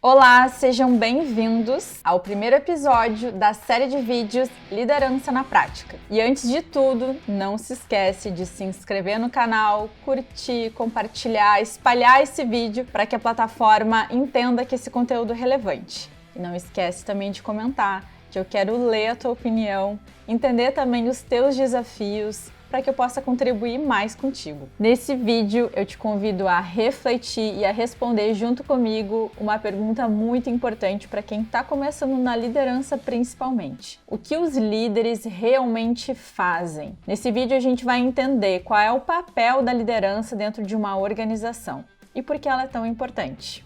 Olá, sejam bem-vindos ao primeiro episódio da série de vídeos Liderança na Prática. E antes de tudo, não se esquece de se inscrever no canal, curtir, compartilhar, espalhar esse vídeo para que a plataforma entenda que esse conteúdo é relevante. E não esquece também de comentar, que eu quero ler a tua opinião, entender também os teus desafios, para que eu possa contribuir mais contigo. Nesse vídeo, eu te convido a refletir e a responder junto comigo uma pergunta muito importante para quem está começando na liderança principalmente. O que os líderes realmente fazem? Nesse vídeo, a gente vai entender qual é o papel da liderança dentro de uma organização e por que ela é tão importante.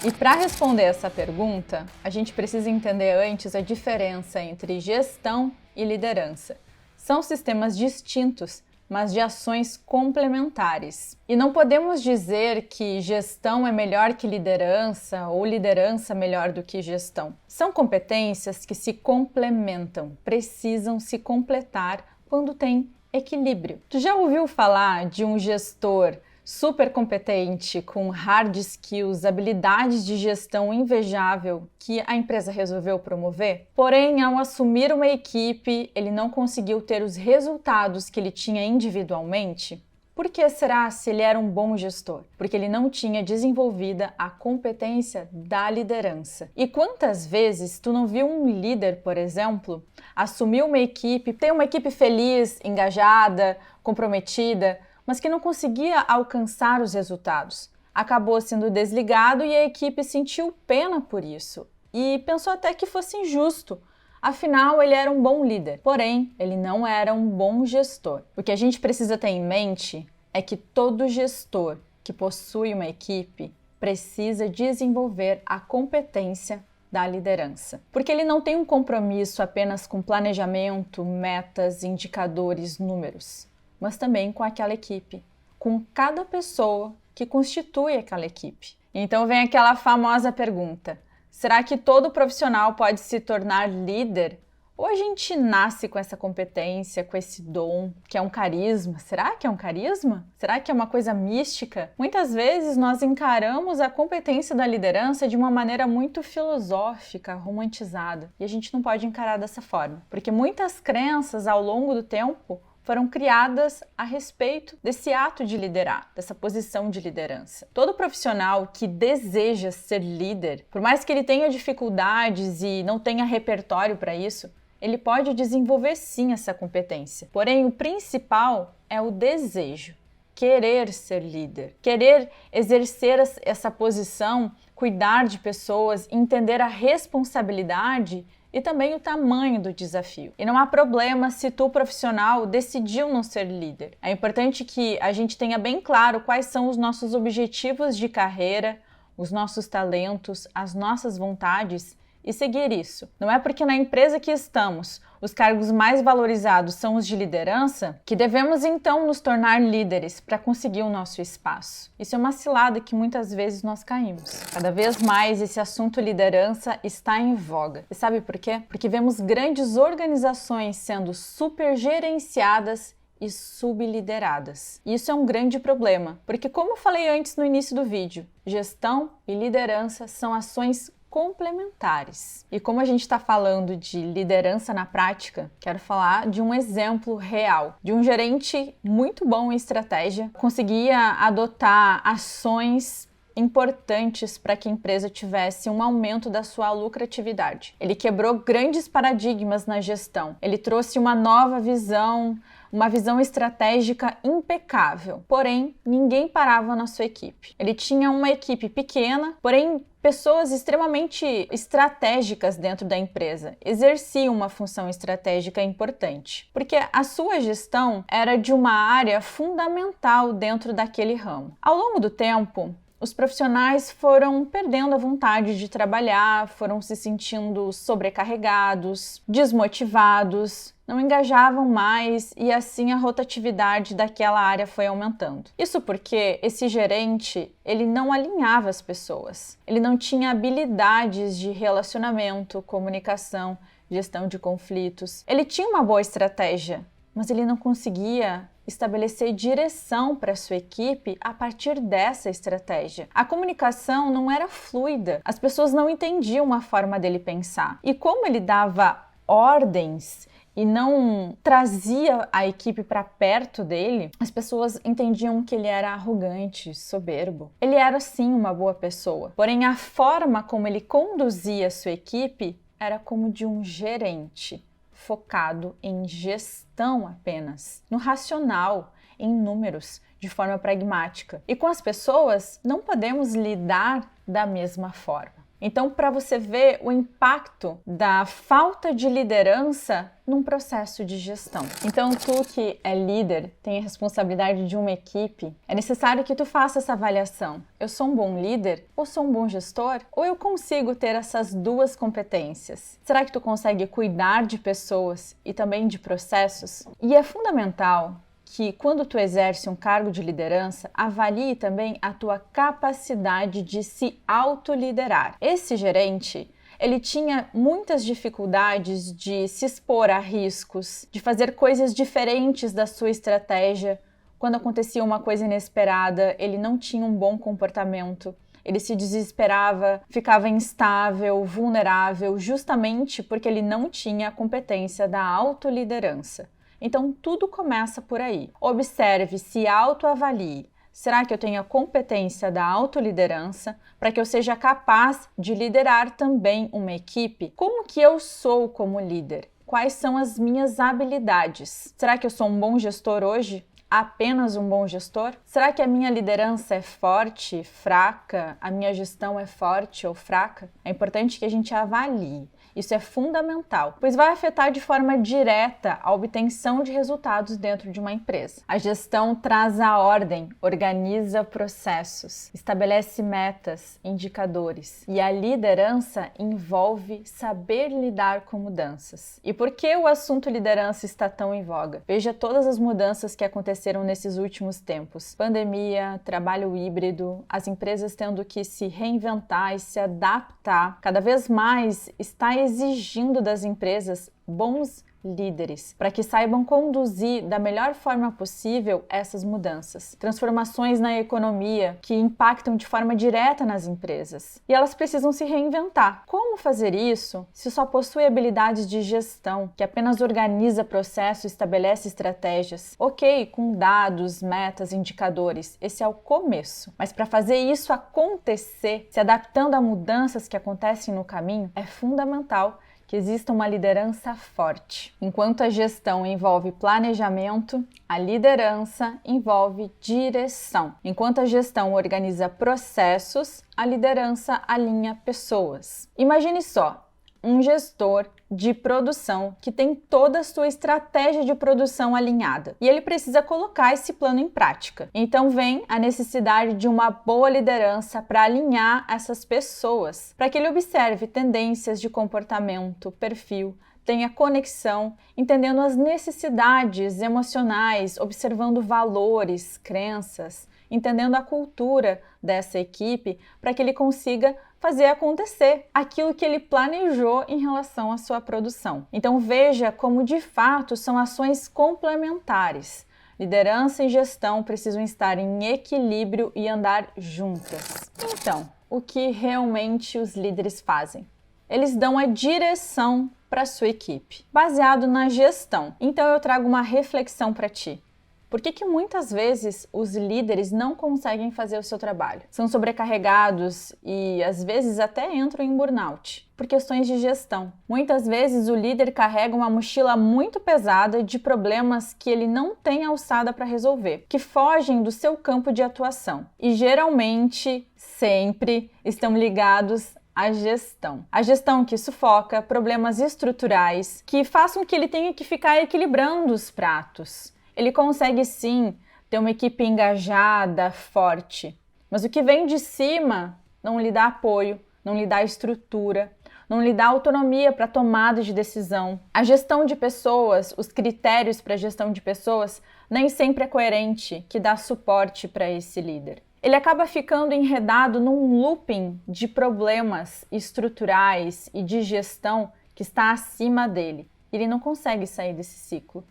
E para responder essa pergunta, a gente precisa entender antes a diferença entre gestão e liderança. São sistemas distintos, mas de ações complementares. E não podemos dizer que gestão é melhor que liderança ou liderança melhor do que gestão. São competências que se complementam, precisam se completar quando tem equilíbrio. Tu já ouviu falar de um gestor super competente, com hard skills, habilidades de gestão invejável que a empresa resolveu promover? Porém, ao assumir uma equipe, ele não conseguiu ter os resultados que ele tinha individualmente? Por que será se ele era um bom gestor? Porque ele não tinha desenvolvida a competência da liderança. E quantas vezes tu não viu um líder, por exemplo, assumir uma equipe, ter uma equipe feliz, engajada, comprometida, mas que não conseguia alcançar os resultados. Acabou sendo desligado e a equipe sentiu pena por isso e pensou até que fosse injusto. Afinal, ele era um bom líder, porém, ele não era um bom gestor. O que a gente precisa ter em mente é que todo gestor que possui uma equipe precisa desenvolver a competência da liderança, porque ele não tem um compromisso apenas com planejamento, metas, indicadores, números, mas também com aquela equipe, com cada pessoa que constitui aquela equipe. Então vem aquela famosa pergunta: será que todo profissional pode se tornar líder? Ou a gente nasce com essa competência, com esse dom, que é um carisma? Será que é um carisma? Será que é uma coisa mística? Muitas vezes nós encaramos a competência da liderança de uma maneira muito filosófica, romantizada. E a gente não pode encarar dessa forma, porque muitas crenças ao longo do tempo foram criadas a respeito desse ato de liderar, dessa posição de liderança. Todo profissional que deseja ser líder, por mais que ele tenha dificuldades e não tenha repertório para isso, ele pode desenvolver sim essa competência. Porém, o principal é o desejo, querer ser líder, querer exercer essa posição, cuidar de pessoas, entender a responsabilidade e também o tamanho do desafio. E não há problema se tu, profissional, decidiu não ser líder. É importante que a gente tenha bem claro quais são os nossos objetivos de carreira, os nossos talentos, as nossas vontades e seguir isso. Não é porque na empresa que estamos os cargos mais valorizados são os de liderança que devemos então nos tornar líderes para conseguir o nosso espaço. Isso é uma cilada que muitas vezes nós caímos. Cada vez mais esse assunto liderança está em voga. E sabe por quê? Porque vemos grandes organizações sendo supergerenciadas e sublideradas. E isso é um grande problema, porque como eu falei antes no início do vídeo, gestão e liderança são ações complementares. E como a gente está falando de liderança na prática, quero falar de um exemplo real, de um gerente muito bom em estratégia, conseguia adotar ações importantes para que a empresa tivesse um aumento da sua lucratividade. Ele quebrou grandes paradigmas na gestão, ele trouxe uma nova visão, uma visão estratégica impecável. Porém, ninguém parava na sua equipe. Ele tinha uma equipe pequena, porém pessoas extremamente estratégicas dentro da empresa exerciam uma função estratégica importante, porque a sua gestão era de uma área fundamental dentro daquele ramo. Ao longo do tempo, os profissionais foram perdendo a vontade de trabalhar, foram se sentindo sobrecarregados, desmotivados, não engajavam mais e assim a rotatividade daquela área foi aumentando. Isso porque esse gerente, ele não alinhava as pessoas, ele não tinha habilidades de relacionamento, comunicação, gestão de conflitos. Ele tinha uma boa estratégia, mas ele não conseguia estabelecer direção para sua equipe a partir dessa estratégia. A comunicação não era fluida, as pessoas não entendiam a forma dele pensar. E como ele dava ordens e não trazia a equipe para perto dele, as pessoas entendiam que ele era arrogante, soberbo. Ele era sim uma boa pessoa, porém a forma como ele conduzia a sua equipe era como de um gerente, focado em gestão apenas, no racional, em números, de forma pragmática. E com as pessoas não podemos lidar da mesma forma. Então, para você ver o impacto da falta de liderança num processo de gestão. Então, tu que é líder, tem a responsabilidade de uma equipe, é necessário que tu faça essa avaliação. Eu sou um bom líder? Ou sou um bom gestor? Ou eu consigo ter essas duas competências? Será que tu consegue cuidar de pessoas e também de processos? E é fundamental que quando tu exerce um cargo de liderança, avalie também a tua capacidade de se autoliderar. Esse gerente, ele tinha muitas dificuldades de se expor a riscos, de fazer coisas diferentes da sua estratégia. Quando acontecia uma coisa inesperada, ele não tinha um bom comportamento. Ele se desesperava, ficava instável, vulnerável, justamente porque ele não tinha a competência da autoliderança. Então, tudo começa por aí. Observe, se autoavalie. Será que eu tenho a competência da autoliderança para que eu seja capaz de liderar também uma equipe? Como que eu sou como líder? Quais são as minhas habilidades? Será que eu sou um bom gestor hoje? Apenas um bom gestor? Será que a minha liderança é forte, fraca? A minha gestão é forte ou fraca? É importante que a gente avalie. Isso é fundamental, pois vai afetar de forma direta a obtenção de resultados dentro de uma empresa. A gestão traz a ordem, organiza processos, estabelece metas, indicadores. E a liderança envolve saber lidar com mudanças. E por que o assunto liderança está tão em voga? Veja todas as mudanças que aconteceram nesses últimos tempos. Pandemia, trabalho híbrido, as empresas tendo que se reinventar e se adaptar. Cada vez mais está exigindo das empresas bons líderes, para que saibam conduzir da melhor forma possível essas mudanças. Transformações na economia que impactam de forma direta nas empresas. E elas precisam se reinventar. Como fazer isso se só possui habilidades de gestão, que apenas organiza processos e estabelece estratégias? Ok, com dados, metas, indicadores. Esse é o começo. Mas para fazer isso acontecer, se adaptando a mudanças que acontecem no caminho, é fundamental que exista uma liderança forte. Enquanto a gestão envolve planejamento, a liderança envolve direção. Enquanto a gestão organiza processos, a liderança alinha pessoas. Imagine só, um gestor de produção que tem toda a sua estratégia de produção alinhada e ele precisa colocar esse plano em prática. Então vem a necessidade de uma boa liderança para alinhar essas pessoas, para que ele observe tendências de comportamento, perfil, tenha conexão, entendendo as necessidades emocionais, observando valores, crenças, entendendo a cultura dessa equipe, para que ele consiga fazer acontecer aquilo que ele planejou em relação à sua produção. Então veja como de fato são ações complementares. Liderança e gestão precisam estar em equilíbrio e andar juntas. Então, o que realmente os líderes fazem? Eles dão a direção para a sua equipe, baseado na gestão. Então eu trago uma reflexão para ti. Por que muitas vezes os líderes não conseguem fazer o seu trabalho? São sobrecarregados e às vezes até entram em burnout por questões de gestão. Muitas vezes o líder carrega uma mochila muito pesada de problemas que ele não tem alçada para resolver, que fogem do seu campo de atuação e geralmente, sempre, estão ligados à gestão. A gestão que sufoca problemas estruturais que façam que ele tenha que ficar equilibrando os pratos. Ele consegue sim ter uma equipe engajada, forte, mas o que vem de cima não lhe dá apoio, não lhe dá estrutura, não lhe dá autonomia para tomada de decisão. A gestão de pessoas, os critérios para a gestão de pessoas nem sempre é coerente, que dá suporte para esse líder. Ele acaba ficando enredado num looping de problemas estruturais e de gestão que está acima dele. Ele não consegue sair desse ciclo.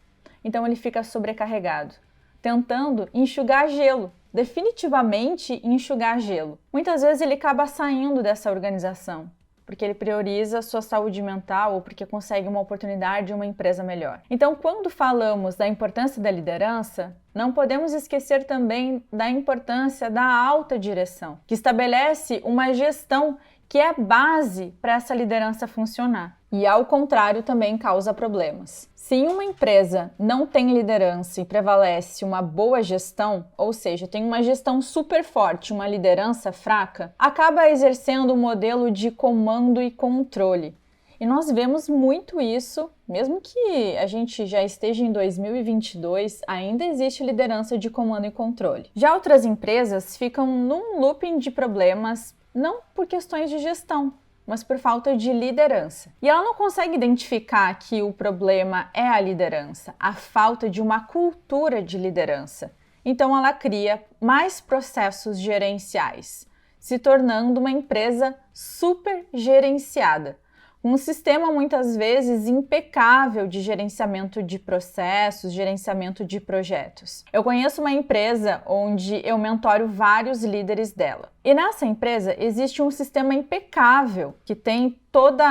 então ele fica sobrecarregado, tentando enxugar gelo, definitivamente enxugar gelo. Muitas vezes ele acaba saindo dessa organização, porque ele prioriza a sua saúde mental ou porque consegue uma oportunidade em uma empresa melhor. Então, quando falamos da importância da liderança, não podemos esquecer também da importância da alta direção, que estabelece uma gestão que é a base para essa liderança funcionar. E, ao contrário, também causa problemas. Se em uma empresa não tem liderança e prevalece uma boa gestão, ou seja, tem uma gestão super forte, uma liderança fraca, acaba exercendo um modelo de comando e controle. E nós vemos muito isso, mesmo que a gente já esteja em 2022, ainda existe liderança de comando e controle. Já outras empresas ficam num looping de problemas, não por questões de gestão, mas por falta de liderança. E ela não consegue identificar que o problema é a liderança, a falta de uma cultura de liderança. Então ela cria mais processos gerenciais, se tornando uma empresa super gerenciada. Um sistema muitas vezes impecável de gerenciamento de processos, gerenciamento de projetos. Eu conheço uma empresa onde eu mentoro vários líderes dela. E nessa empresa existe um sistema impecável que tem toda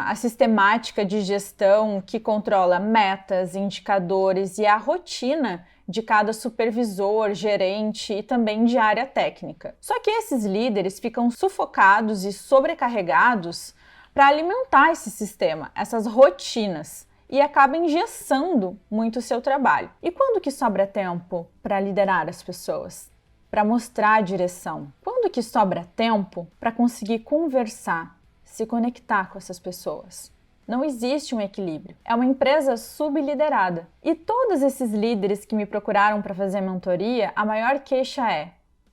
a sistemática de gestão que controla metas, indicadores e a rotina de cada supervisor, gerente e também de área técnica. Só que esses líderes ficam sufocados e sobrecarregados para alimentar esse sistema, essas rotinas, e acaba engessando muito o seu trabalho. E quando que sobra tempo para liderar as pessoas? Para mostrar a direção? Quando que sobra tempo para conseguir conversar, se conectar com essas pessoas? Não existe um equilíbrio. É uma empresa subliderada. E todos esses líderes que me procuraram para fazer mentoria, a maior queixa é: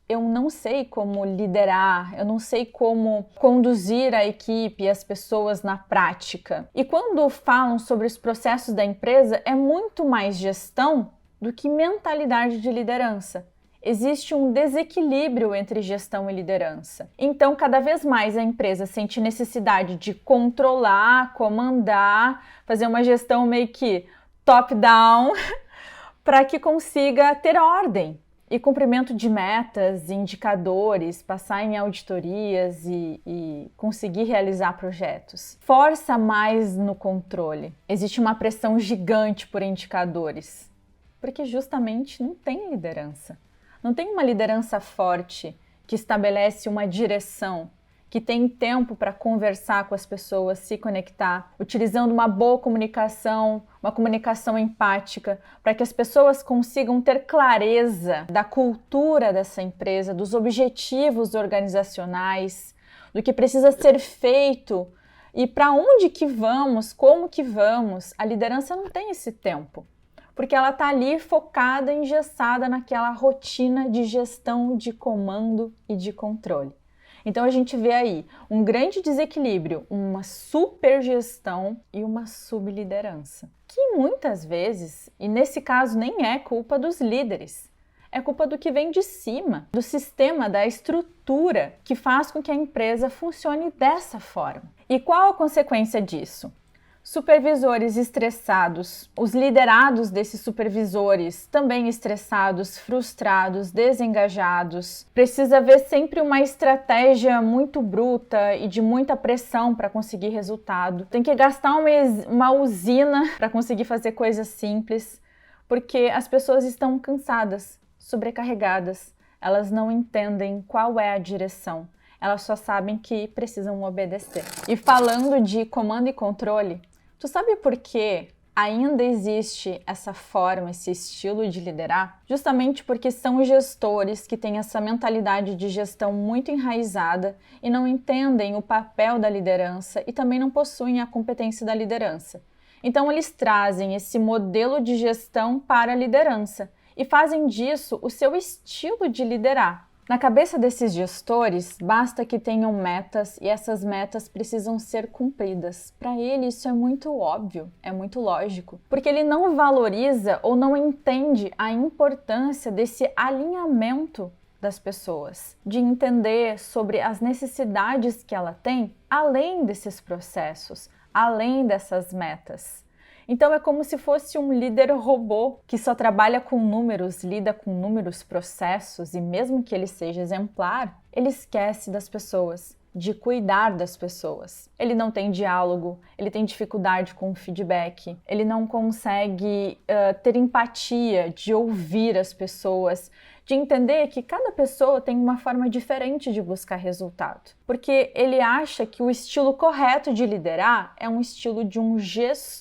eu não sei como liderar, eu não sei como conduzir a equipe e as pessoas na prática. E quando falam sobre os processos da empresa, é muito mais gestão do que mentalidade de liderança. Existe um desequilíbrio entre gestão e liderança. Então, cada vez mais a empresa sente necessidade de controlar, comandar, fazer uma gestão meio que top-down para que consiga ter ordem e cumprimento de metas, indicadores, passar em auditorias e conseguir realizar projetos. Força mais no controle. Existe uma pressão gigante por indicadores, porque justamente não tem liderança. Não tem uma liderança forte que estabelece uma direção, que tem tempo para conversar com as pessoas, se conectar, utilizando uma boa comunicação, uma comunicação empática, para que as pessoas consigam ter clareza da cultura dessa empresa, dos objetivos organizacionais, do que precisa ser feito e para onde que vamos, como que vamos. A liderança não tem esse tempo, porque ela está ali focada, engessada naquela rotina de gestão, de comando e de controle. Então a gente vê aí um grande desequilíbrio, uma supergestão e uma subliderança, que muitas vezes, e nesse caso nem é culpa dos líderes, é culpa do que vem de cima, do sistema, da estrutura que faz com que a empresa funcione dessa forma. E qual a consequência disso? Supervisores estressados, os liderados desses supervisores também estressados, frustrados, desengajados. Precisa haver sempre uma estratégia muito bruta e de muita pressão para conseguir resultado. Tem que gastar uma usina para conseguir fazer coisas simples, porque as pessoas estão cansadas, sobrecarregadas. Elas não entendem qual é a direção. Elas só sabem que precisam obedecer. E falando de comando e controle, tu sabe por que ainda existe essa forma, esse estilo de liderar? Justamente porque são gestores que têm essa mentalidade de gestão muito enraizada e não entendem o papel da liderança e também não possuem a competência da liderança. Então eles trazem esse modelo de gestão para a liderança e fazem disso o seu estilo de liderar. Na cabeça desses gestores, basta que tenham metas e essas metas precisam ser cumpridas. Para ele, isso é muito óbvio, é muito lógico, porque ele não valoriza ou não entende a importância desse alinhamento das pessoas, de entender sobre as necessidades que ela tem, além desses processos, além dessas metas. Então é como se fosse um líder robô que só trabalha com números, lida com números, processos, e mesmo que ele seja exemplar, ele esquece das pessoas, de cuidar das pessoas. Ele não tem diálogo, ele tem dificuldade com o feedback, ele não consegue ter empatia, de ouvir as pessoas, de entender que cada pessoa tem uma forma diferente de buscar resultado. Porque ele acha que o estilo correto de liderar é um estilo de um gestor.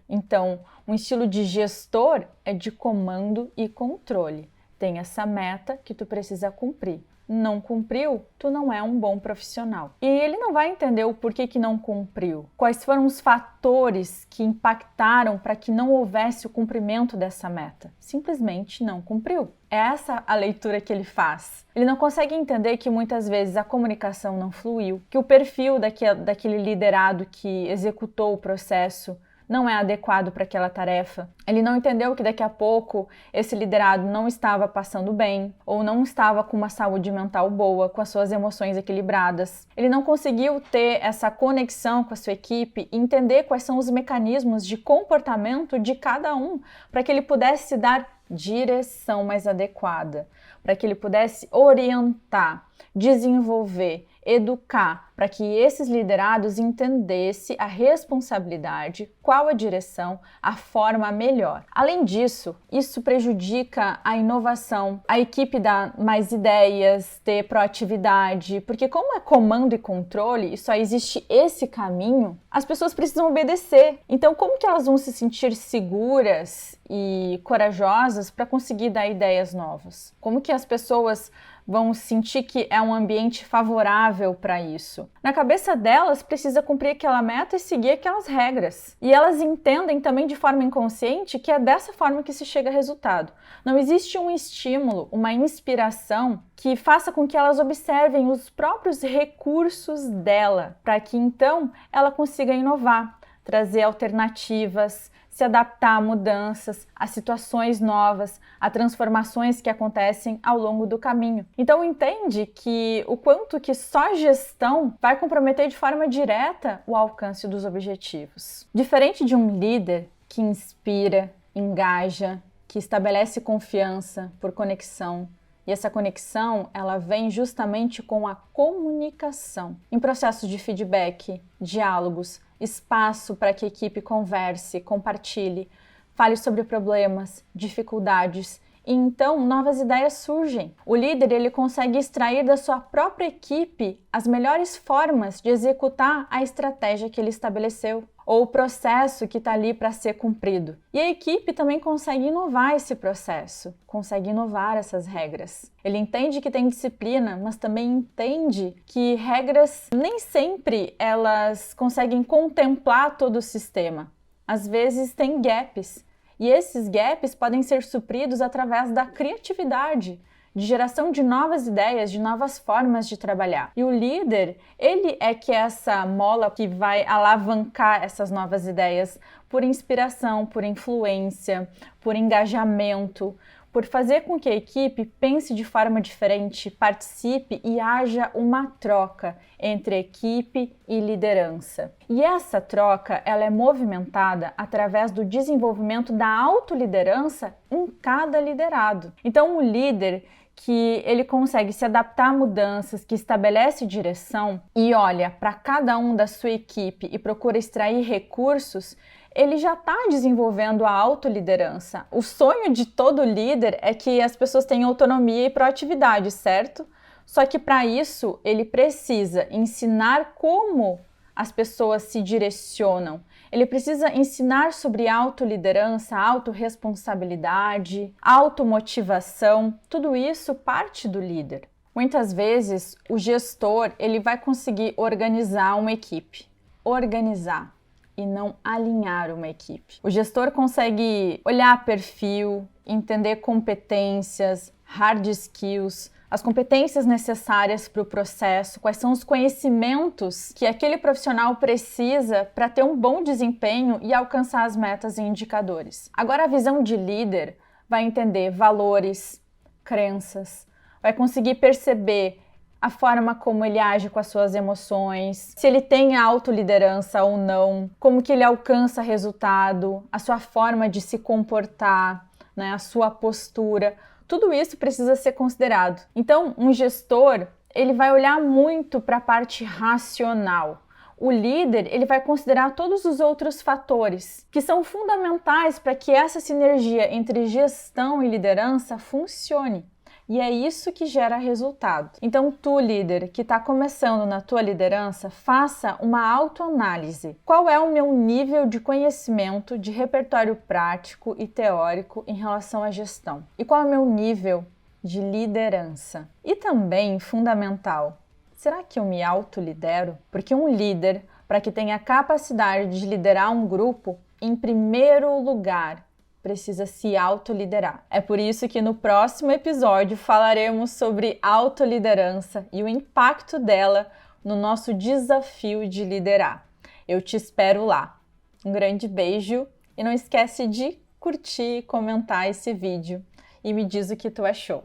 Então, um estilo de gestor é de comando e controle. Tem essa meta que tu precisa cumprir. Não cumpriu, tu não é um bom profissional. E ele não vai entender o porquê que não cumpriu. Quais foram os fatores que impactaram para que não houvesse o cumprimento dessa meta? Simplesmente não cumpriu. É essa a leitura que ele faz. Ele não consegue entender que muitas vezes a comunicação não fluiu, que o perfil daquele liderado que executou o processo não é adequado para aquela tarefa. Ele não entendeu que daqui a pouco esse liderado não estava passando bem ou não estava com uma saúde mental boa, com as suas emoções equilibradas. Ele não conseguiu ter essa conexão com a sua equipe e entender quais são os mecanismos de comportamento de cada um para que ele pudesse dar direção mais adequada, para que ele pudesse orientar, desenvolver, educar, para que esses liderados entendessem a responsabilidade, qual a direção, a forma melhor. Além disso, isso prejudica a inovação, a equipe dá mais ideias, ter proatividade, porque como é comando e controle e só existe esse caminho, as pessoas precisam obedecer. Então, como que elas vão se sentir seguras e corajosas para conseguir dar ideias novas? Como que as pessoas vão sentir que é um ambiente favorável para isso? Na cabeça delas, precisa cumprir aquela meta e seguir aquelas regras. E elas entendem também de forma inconsciente que é dessa forma que se chega a resultado. Não existe um estímulo, uma inspiração que faça com que elas observem os próprios recursos dela, para que então ela consiga inovar, trazer alternativas, se adaptar a mudanças, a situações novas, a transformações que acontecem ao longo do caminho. Então entende que o quanto que só gestão vai comprometer de forma direta o alcance dos objetivos. Diferente de um líder que inspira, engaja, que estabelece confiança por conexão, e essa conexão, ela vem justamente com a comunicação. Em processos de feedback, diálogos, espaço para que a equipe converse, compartilhe, fale sobre problemas, dificuldades, e então novas ideias surgem. O líder, ele consegue extrair da sua própria equipe as melhores formas de executar a estratégia que ele estabeleceu, ou o processo que está ali para ser cumprido. E a equipe também consegue inovar esse processo, consegue inovar essas regras. Ele entende que tem disciplina, mas também entende que regras nem sempre elas conseguem contemplar todo o sistema. Às vezes tem gaps, e esses gaps podem ser supridos através da criatividade, de geração de novas ideias, de novas formas de trabalhar. E o líder, ele é que é essa mola que vai alavancar essas novas ideias por inspiração, por influência, por engajamento, por fazer com que a equipe pense de forma diferente, participe e haja uma troca entre equipe e liderança. E essa troca, ela é movimentada através do desenvolvimento da autoliderança em cada liderado. Então, o líder que ele consegue se adaptar a mudanças, que estabelece direção e olha para cada um da sua equipe e procura extrair recursos, ele já está desenvolvendo a autoliderança. O sonho de todo líder é que as pessoas tenham autonomia e proatividade, certo? Só que para isso ele precisa ensinar como as pessoas se direcionam. Ele precisa ensinar sobre autoliderança, autorresponsabilidade, automotivação. Tudo isso parte do líder. Muitas vezes o gestor ele vai conseguir organizar uma equipe. Organizar e não alinhar uma equipe. O gestor consegue olhar perfil, entender competências, hard skills, as competências necessárias para o processo, quais são os conhecimentos que aquele profissional precisa para ter um bom desempenho e alcançar as metas e indicadores. Agora, a visão de líder vai entender valores, crenças, vai conseguir perceber a forma como ele age com as suas emoções, se ele tem autoliderança ou não, como que ele alcança resultado, a sua forma de se comportar, né, a sua postura. Tudo isso precisa ser considerado. Então, um gestor, ele vai olhar muito para a parte racional. O líder, ele vai considerar todos os outros fatores que são fundamentais para que essa sinergia entre gestão e liderança funcione. E é isso que gera resultado. Então, tu, líder, que está começando na tua liderança, faça uma autoanálise. Qual é o meu nível de conhecimento, de repertório prático e teórico em relação à gestão? E qual é o meu nível de liderança? E também, fundamental, será que eu me autolidero? Porque um líder, para que tenha capacidade de liderar um grupo, em primeiro lugar, precisa se autoliderar. É por isso que no próximo episódio falaremos sobre autoliderança e o impacto dela no nosso desafio de liderar. Eu te espero lá. Um grande beijo e não esquece de curtir e comentar esse vídeo e me diz o que tu achou.